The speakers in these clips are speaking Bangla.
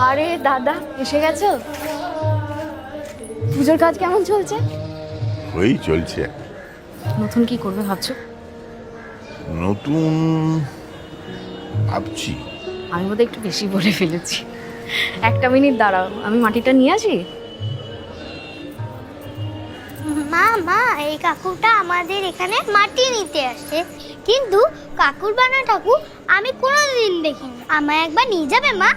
আরে দাদা, এসে গেছো? পুজোর কাজ কেমন চলছে? ওই চলছে। নতুন কি করবে ভাবছো? নতুন ভাবছি। আমি বোধহয় একটু বেশি বলে ফেলেছি। একটা মিনিট দাঁড়াও, আমি মাটিটা নিয়ে আসি। মা মা, এই কাকুটা আমাদের এখানে মাটি নিতে আসে, কিন্তু কাকুর বানা ঠাকুর আমি কোনোদিন দেখিনি। আমায় একবার নিয়ে যাবে মা?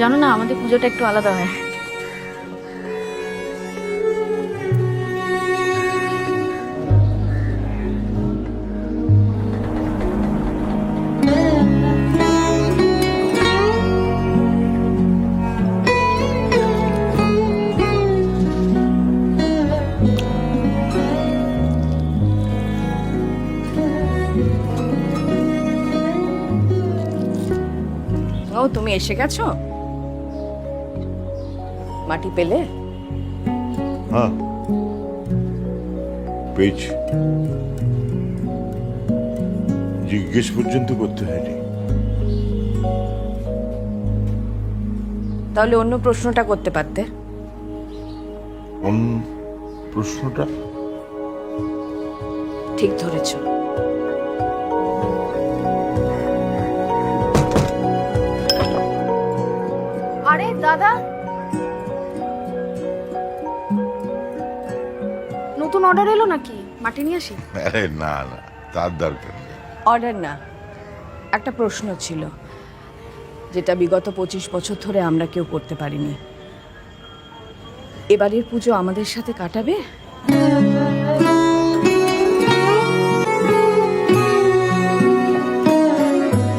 জানো না, আমাদের পুজোটা একটু আলাদা হয়। ও, তুমি এসে গেছো? মাটি পেলে? হ্যাঁ, পেয়েছি। জিজ্ঞেস পর্যন্ত করতে হয়নি। তাহলে অন্য প্রশ্নটা করতে পারতে। কোন প্রশ্নটা? ঠিক ধরেছো। আরে দাদা, নতুন অর্ডার এলো নাকি? মাটি নিয়ে আসি। আরে না না, তার দরকার নেই। অর্ডার না, একটা প্রশ্ন ছিল, যেটা বিগত 25 বছর ধরে আমরা কেউ করতে পারিনি। এবারের পুজো আমাদের সাথে কাটাবে?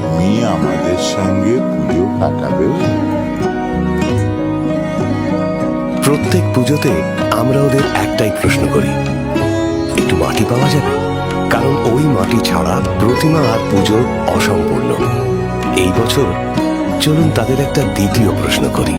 তুমি আমাদের সঙ্গে পুজো কাটাবে? প্রত্যেক পুজোতে আমরা ওদের একটাই প্রশ্ন করি, একটু মাটি পাওয়া যাবে? কারণ ওই মাটি ছাড়া প্রতিমা আর পুজো অসম্পূর্ণ। এই বছর চলুন তাদের একটা দ্বিতীয় প্রশ্ন করি।